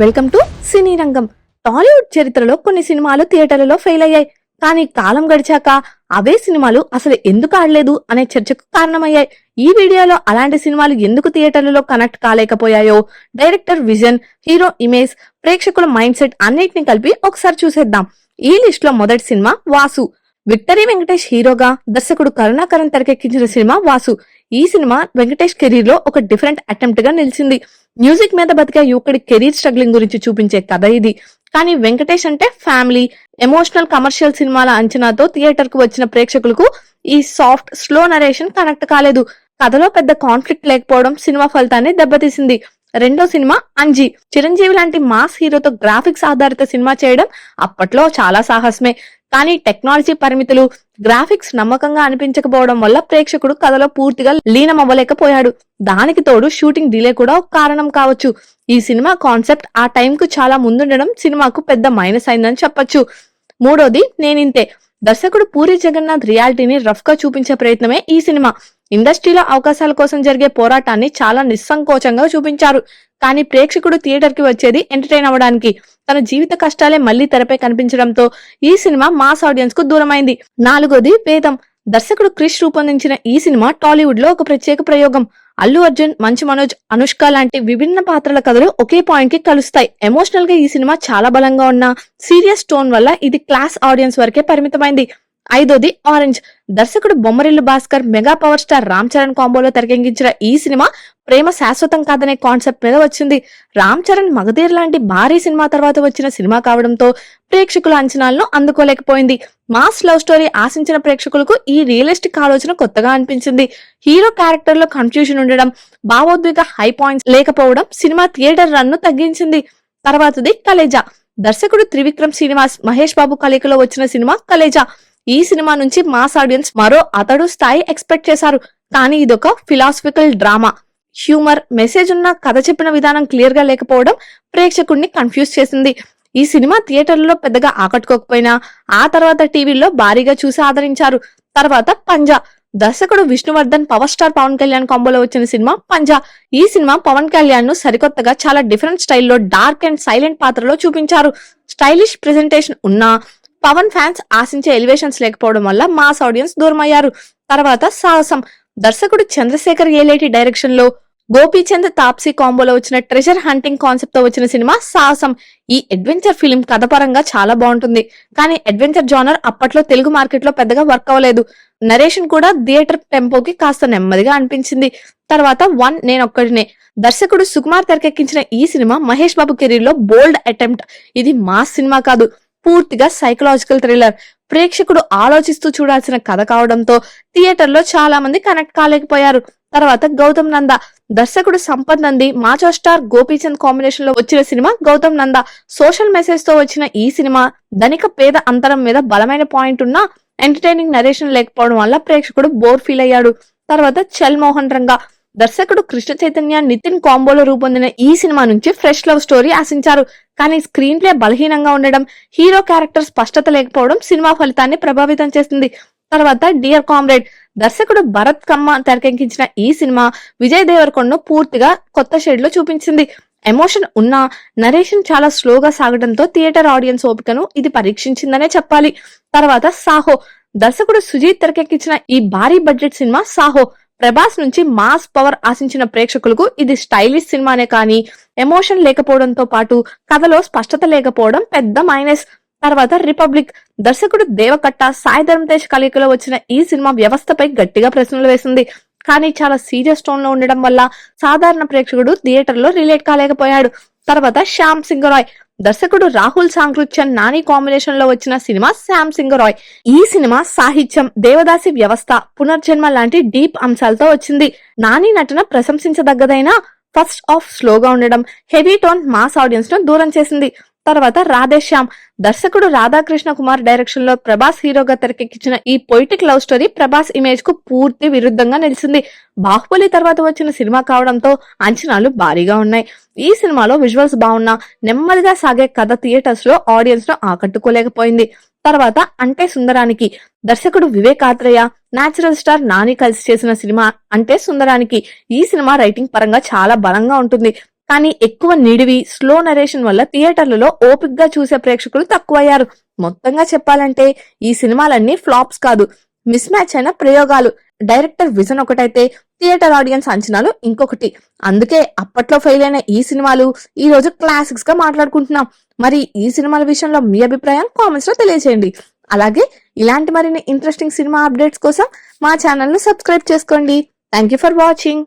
Welcome to సినీ రంగం. టాలీవుడ్ చరిత్రలో కొన్ని సినిమాలు థియేటర్లలో ఫెయిల్ అయ్యాయి. కానీ కాలం గడిచాక అవే సినిమాలు అసలు ఎందుకు ఆడలేదు అనే చర్చకు కారణమయ్యాయి. ఈ వీడియోలో అలాంటి సినిమాలు ఎందుకు థియేటర్లలో కనెక్ట్ కాలేకపోయాయో, డైరెక్టర్ విజన్, హీరో ఇమేజ్, ప్రేక్షకుల మైండ్ సెట్ అన్నిటిని కలిపి ఒకసారి చూసేద్దాం. ఈ లిస్ట్ లో మొదటి సినిమా వాసు. విక్టరీ వెంకటేష్ హీరోగా, దర్శకుడు కరుణాకరన్ తెరకెక్కించిన సినిమా వాసు. ఈ సినిమా వెంకటేష్ కెరీర్ లో ఒక డిఫరెంట్ అటెంప్ట్ గా నిలిచింది. మ్యూజిక్ మీద బతికే యువకుడి కెరీర్ స్ట్రగ్లింగ్ గురించి చూపించే కథ ఇది. కానీ వెంకటేష్ అంటే ఫ్యామిలీ, ఎమోషనల్, కమర్షియల్ సినిమాల అంచనాతో థియేటర్ కు వచ్చిన ప్రేక్షకులకు ఈ సాఫ్ట్, స్లో నరేషన్ కనెక్ట్ కాలేదు. కథలో పెద్ద కాన్ఫ్లిక్ట్ లేకపోవడం సినిమా ఫలితాన్ని దెబ్బతీసింది. రెండో సినిమా అంజీ. చిరంజీవి లాంటి మాస్ హీరోతో గ్రాఫిక్స్ ఆధారిత సినిమా చేయడం అప్పట్లో చాలా సాహసమే. కానీ టెక్నాలజీ పరిమితులు, గ్రాఫిక్స్ నమ్మకంగా అనిపించకపోవడం వల్ల ప్రేక్షకుడు కథలో పూర్తిగా లీనమవ్వలేకపోయాడు. దానికి తోడు షూటింగ్ డిలే కూడా ఒక కారణం కావచ్చు. ఈ సినిమా కాన్సెప్ట్ ఆ టైంకు చాలా ముందుండడం సినిమాకు పెద్ద మైనస్ అయిందని చెప్పొచ్చు. మూడోది నేనింతే. దర్శకుడు పూరి జగన్నాథ్ రియాలిటీని రఫ్ గా చూపించే ప్రయత్నమే ఈ సినిమా. ఇండస్ట్రీలో అవకాశాల కోసం జరిగే పోరాటాన్ని చాలా నిస్సంకోచంగా చూపించారు. కానీ ప్రేక్షకుడు థియేటర్ కి వచ్చేది ఎంటర్టైన్ అవ్వడానికి. తన జీవిత కష్టాలే మళ్లీ తెరపై కనిపించడంతో ఈ సినిమా మాస్ ఆడియన్స్ కు దూరమైంది. నాలుగోది వేదం. దర్శకుడు క్రిష్ రూపొందించిన ఈ సినిమా టాలీవుడ్ లో ఒక ప్రత్యేక ప్రయోగం. అల్లు అర్జున్, మంచు మనోజ్, అనుష్క లాంటి విభిన్న పాత్రల కథలు ఒకే పాయింట్ కి కలుస్తాయి. ఎమోషనల్ గా ఈ సినిమా చాలా బలంగా ఉన్న సీరియస్ టోన్ వల్ల ఇది క్లాస్ ఆడియన్స్ వరకే పరిమితమైంది. ఐదోది ఆరెంజ్. దర్శకుడు Bommarillu Bhaskar, mega power star Ram Charan కాంబోలో తెరకెక్కించిన ఈ సినిమా ప్రేమ శాశ్వతం కాదనే కాన్సెప్ట్ మీద వచ్చింది. రామ్ చరణ్ మగధీర్ లాంటి భారీ సినిమా తర్వాత వచ్చిన సినిమా కావడంతో ప్రేక్షకుల అంచనాలను అందుకోలేకపోయింది. మాస్ లవ్ స్టోరీ ఆశించిన ప్రేక్షకులకు ఈ రియలిస్టిక్ ఆలోచన కొత్తగా అనిపించింది. హీరో క్యారెక్టర్ లో కన్ఫ్యూజన్ ఉండడం, భావోద్వేగ హై పాయింట్స్ లేకపోవడం సినిమా థియేటర్ రన్ ను తగ్గించింది. తర్వాతది కలేజా. దర్శకుడు త్రివిక్రమ్ శ్రీనివాస్, మహేష్ బాబు కలయికలో వచ్చిన సినిమా కలేజా. ఈ సినిమా నుంచి మాస్ ఆడియన్స్ మరో అతడు స్థాయి ఎక్స్పెక్ట్ చేశారు. కానీ ఇదొక ఫిలాసఫికల్ డ్రామా. హ్యూమర్, మెసేజ్ ఉన్న కథ చెప్పిన విధానం క్లియర్ గా లేకపోవడం ప్రేక్షకుడిని కన్ఫ్యూజ్ చేసింది. ఈ సినిమా థియేటర్లలో పెద్దగా ఆకట్టుకోకపోయినా ఆ తర్వాత టీవీలో భారీగా చూసి ఆదరించారు. తర్వాత పంజా. దర్శకుడు విష్ణువర్ధన్, పవర్ స్టార్ పవన్ కళ్యాణ్ కాంబోలో వచ్చిన సినిమా పంజా. ఈ సినిమా పవన్ కళ్యాణ్ ను సరికొత్తగా చాలా డిఫరెంట్ స్టైల్లో డార్క్ అండ్ సైలెంట్ పాత్రలో చూపించారు. స్టైలిష్ ప్రెజెంటేషన్ ఉన్నా పవన్ ఫ్యాన్స్ ఆశించే ఎలివేషన్స్ లేకపోవడం వల్ల మాస్ ఆడియన్స్ దూరమయ్యారు. తర్వాత సాహసం. దర్శకుడు చంద్రశేఖర్ ఏలేటి డైరెక్షన్ లో గోపీచంద్, తాప్సీ కాంబోలో వచ్చిన ట్రెజర్ హంటింగ్ కాన్సెప్ట్ తో వచ్చిన సినిమా సాహసం. ఈ అడ్వెంచర్ ఫిల్మ్ కథపరంగా చాలా బాగుంటుంది. కానీ అడ్వెంచర్ జానర్ అప్పట్లో తెలుగు మార్కెట్ లో పెద్దగా వర్క్ అవ్వలేదు. నరేషన్ కూడా థియేటర్ టెంపోకి కాస్త నెమ్మదిగా అనిపించింది. తర్వాత వన్ నేనొక్కడినే. దర్శకుడు సుకుమార్ తెరకెక్కించిన ఈ సినిమా మహేష్ బాబు కెరీర్ లో బోల్డ్ అటెంప్ట్. ఇది మాస్ సినిమా కాదు, పూర్తిగా సైకలాజికల్ థ్రిల్లర్. ప్రేక్షకుడు ఆలోచిస్తూ చూడాల్సిన కథ కావడంతో థియేటర్ లో చాలా మంది కనెక్ట్ కాలేకపోయారు. తర్వాత గౌతమ్ నంద. దర్శకుడు సంపత్ నంది, మాచో స్టార్ గోపీచంద్ కాంబినేషన్ లో వచ్చిన సినిమా గౌతమ్ నంద. సోషల్ మెసేజ్ తో వచ్చిన ఈ సినిమా ధనిక పేద అంతరం మీద బలమైన పాయింట్ ఉన్న ఎంటర్టైనింగ్ నరేషన్ లేకపోవడం వల్ల ప్రేక్షకుడు బోర్ ఫీల్ అయ్యాడు. తర్వాత చల్ మోహన్ రంగా. దర్శకుడు కృష్ణ చైతన్య, నితిన్ కాంబోలో రూపొందిన ఈ సినిమా నుంచి ఫ్రెష్ లవ్ స్టోరీ ఆశించారు. కానీ స్క్రీన్ ప్లే బలహీనంగా ఉండడం, హీరో క్యారెక్టర్ స్పష్టత లేకపోవడం సినిమా ఫలితాన్ని ప్రభావితం చేసింది. తర్వాత డియర్ కామ్రేడ్. దర్శకుడు భరత్ కమ్మ తెరకెక్కించిన ఈ సినిమా విజయ్ దేవరకొండను పూర్తిగా కొత్త షేడ్ లో చూపించింది. ఎమోషన్ ఉన్నా నరేషన్ చాలా స్లోగా సాగడంతో థియేటర్ ఆడియన్స్ ఓపికను ఇది పరీక్షించిందనే చెప్పాలి. తర్వాత సాహో. దర్శకుడు సుజీత్ తెరకెక్కించిన ఈ భారీ బడ్జెట్ సినిమా సాహో. ప్రభాస్ నుంచి మాస్ పవర్ ఆశించిన ప్రేక్షకులకు ఇది స్టైలిష్ సినిమానే కానీ ఎమోషన్ లేకపోవడంతో పాటు కథలో స్పష్టత లేకపోవడం పెద్ద మైనస్. తర్వాత రిపబ్లిక్. దర్శకుడు దేవకట్ట, సాయి ధరమ్ తేజ్ కలయికలో వచ్చిన ఈ సినిమా వ్యవస్థపై గట్టిగా ప్రశ్నలు వేసింది. కానీ చాలా సీరియస్ టోన్ లో ఉండడం వల్ల సాధారణ ప్రేక్షకుడు థియేటర్ లో రిలేట్ కాలేకపోయాడు. తర్వాత శ్యామ్ సింగ్ రాయ్. దర్శకుడు రాహుల్ సాంకృత్యన్, నాని కాంబినేషన్ లో వచ్చిన సినిమా శ్యామ్ సింగ్ రాయ్. ఈ సినిమా సాహిత్యం, దేవదాసి వ్యవస్థ, పునర్జన్మ లాంటి డీప్ అంశాలతో వచ్చింది. నాని నటన ప్రశంసించదగ్గదైనా ఫస్ట్ హాఫ్ స్లోగా ఉండడం హెవీ టోన్ మాస్ ఆడియన్స్ ను దూరం చేసింది. తర్వాత రాధేశ్యామ్. దర్శకుడు రాధాకృష్ణ కుమార్ డైరెక్షన్ లో ప్రభాస్ హీరోగా తెరకెక్కించిన ఈ poetic love story Prabhas image కు పూర్తి విరుద్ధంగా నిలిచింది. బాహుబలి తర్వాత వచ్చిన సినిమా కావడంతో అంచనాలు భారీగా ఉన్నాయి. ఈ సినిమాలో విజువల్స్ బాగున్నా నెమ్మదిగా సాగే కథ థియేటర్స్ లో ఆడియన్స్ ను ఆకట్టుకోలేకపోయింది. తర్వాత అంటే సుందరానికి. దర్శకుడు వివేక్ ఆత్రేయ, నేచురల్ స్టార్ నాని కలిసి చేసిన సినిమా అంటే సుందరానికి. ఈ సినిమా రైటింగ్ పరంగా చాలా బలంగా ఉంటుంది. కానీ ఎక్కువ నిడివి స్లో నరేషన్ వల్ల థియేటర్లలో ఓపిక్ గా చూసే ప్రేక్షకులు తక్కువయ్యారు. మొత్తంగా చెప్పాలంటే ఈ సినిమాలన్నీ ఫ్లాప్స్ కాదు, మిస్ మ్యాచ్ అయిన ప్రయోగాలు. డైరెక్టర్ విజన్ ఒకటైతే థియేటర్ ఆడియన్స్ అంచనాలు ఇంకొకటి. అందుకే అప్పట్లో ఫెయిల్ అయిన ఈ సినిమాలు ఈ రోజు క్లాసిక్స్ గా మాట్లాడుకుంటున్నాం. మరి ఈ సినిమాల విషయంలో మీ అభిప్రాయం కామెంట్స్ లో తెలియజేయండి. అలాగే ఇలాంటి మరిన్ని ఇంట్రెస్టింగ్ సినిమా అప్డేట్స్ కోసం మా ఛానల్ ను సబ్స్క్రైబ్ చేసుకోండి. Thank you for watching.